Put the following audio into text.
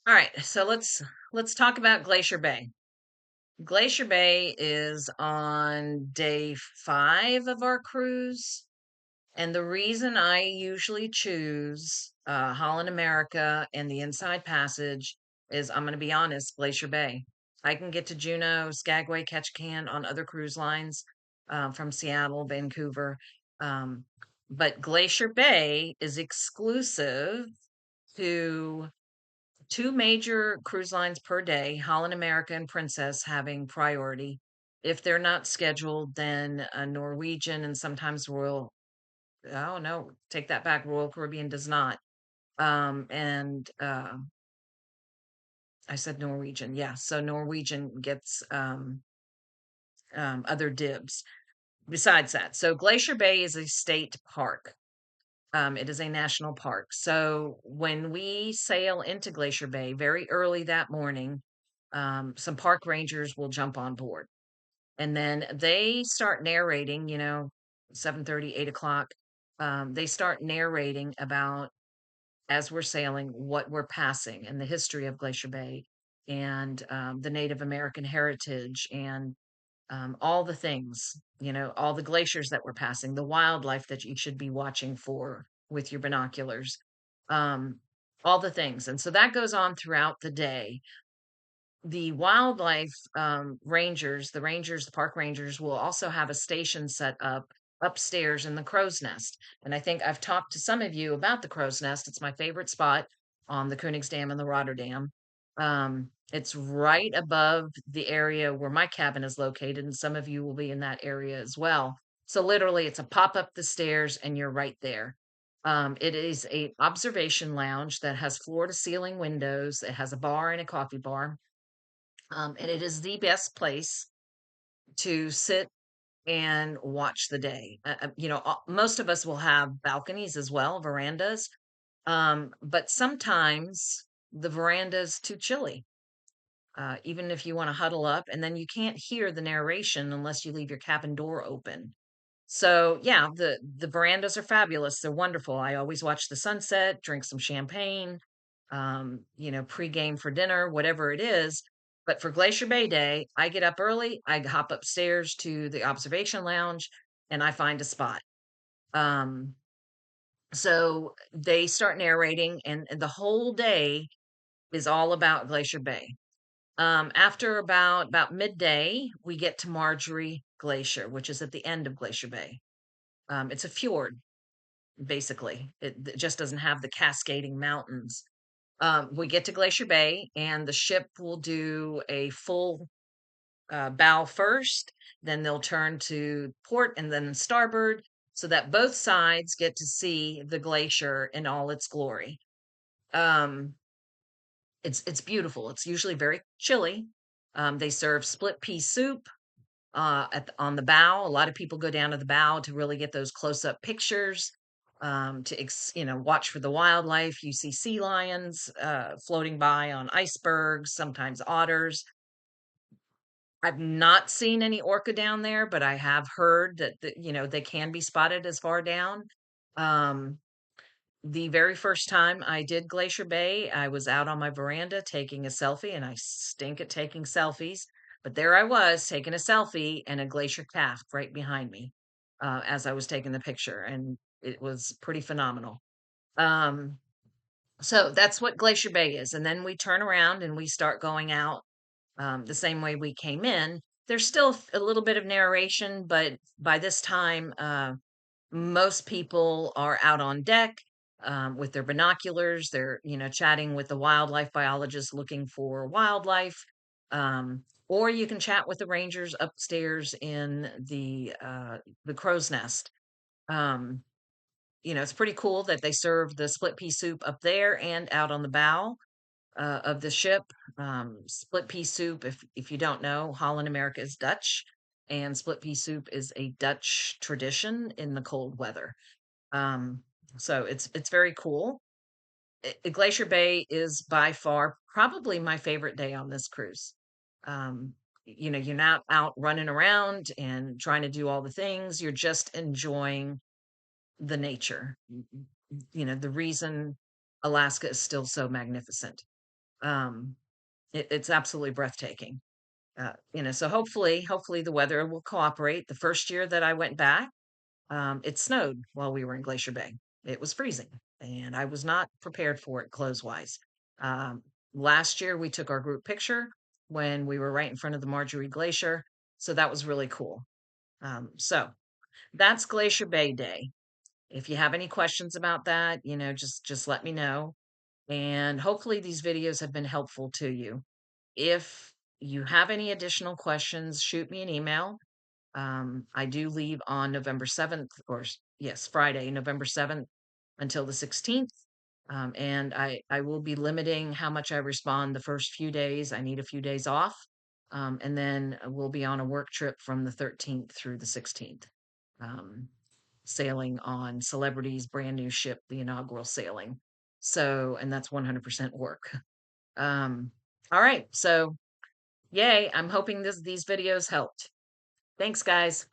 All right, so let's talk about Glacier Bay. Glacier Bay is on day 5 of our cruise, and the reason I usually choose Holland America and the Inside Passage is I'm going to be honest, Glacier Bay. I can get to Juneau, Skagway, Ketchikan on other cruise lines from Seattle, Vancouver, um, but Glacier Bay is exclusive to two major cruise lines per day, Holland America and Princess having priority. If they're not scheduled, then Norwegian and sometimes Royal, oh no, take that back. Royal Caribbean does not. And I said Norwegian. Yeah. So Norwegian gets other dibs besides that. So Glacier Bay is a state park. It is a national park. So when we sail into Glacier Bay very early that morning, some park rangers will jump on board, and then they start narrating. 7:30, 8 o'clock. They start narrating about as we're sailing what we're passing and the history of Glacier Bay and the Native American heritage and all the things, all the glaciers that we're passing, the wildlife that you should be watching for with your binoculars, um, all the things. And so that goes on throughout the day. The wildlife the park rangers will also have a station set up upstairs in the crow's nest. And I think I've talked to some of you about the crow's nest. It's my favorite spot on the Koenigsdam and the Rotterdam. It's right above the area where my cabin is located, and some of you will be in that area as well. So literally, it's a pop up the stairs, and you're right there. It is a observation lounge that has floor to ceiling windows. It has a bar and a coffee bar, and it is the best place to sit and watch the day. Most of us will have balconies as well, verandas, but sometimes the veranda is too chilly. Even if you want to huddle up, and then you can't hear the narration unless you leave your cabin door open. So yeah, the verandas are fabulous. They're wonderful. I always watch the sunset, drink some champagne, pregame for dinner, whatever it is. But for Glacier Bay Day, I get up early, I hop upstairs to the observation lounge, and I find a spot. Um, so they start narrating, and the whole day is all about Glacier Bay. After about midday, we get to Marjorie Glacier, which is at the end of Glacier Bay. It's a fjord, basically. It just doesn't have the cascading mountains. We get to Glacier Bay, and the ship will do a full bow first, then they'll turn to port and then starboard, so that both sides get to see the glacier in all its glory. Um, it's beautiful. It's usually very chilly. They serve split pea soup on the bow. A lot of people go down to the bow to really get those close up pictures. Watch for the wildlife. You see sea lions floating by on icebergs, sometimes otters. I've not seen any orca down there, but I have heard that they can be spotted as far down. Um, the very first time I did Glacier Bay, I was out on my veranda taking a selfie, and I stink at taking selfies. But there I was taking a selfie, and a glacier calf right behind me as I was taking the picture, and it was pretty phenomenal. Um, so that's what Glacier Bay is. And then we turn around and we start going out the same way we came in. There's still a little bit of narration, but by this time, most people are out on deck with their binoculars. They're, chatting with the wildlife biologist looking for wildlife. Or you can chat with the rangers upstairs in the crow's nest. Um, it's pretty cool that they serve the split pea soup up there and out on the bow of the ship. Split pea soup, if you don't know, Holland America is Dutch, and split pea soup is a Dutch tradition in the cold weather. Um, so it's very cool. Glacier Bay is by far probably my favorite day on this cruise. Um, you're not out running around and trying to do all the things. You're just enjoying the nature. The reason Alaska is still so magnificent. Um, it's absolutely breathtaking. So hopefully the weather will cooperate. The first year that I went back, it snowed while we were in Glacier Bay. It was freezing, and I was not prepared for it clothes wise. Um, Last year, we took our group picture when we were right in front of the Marjorie Glacier. So that was really cool. So that's Glacier Bay Day. If you have any questions about that, just let me know. And hopefully these videos have been helpful to you. If you have any additional questions, shoot me an email. I do leave on November 7th, yes, Friday, November 7th until the 16th. And I will be limiting how much I respond the first few days. I need a few days off. And then we'll be on a work trip from the 13th through the 16th, um, sailing on Celebrity's brand new ship, the inaugural sailing. So, and that's 100% work. Um, all right. So, yay. I'm hoping these videos helped. Thanks, guys.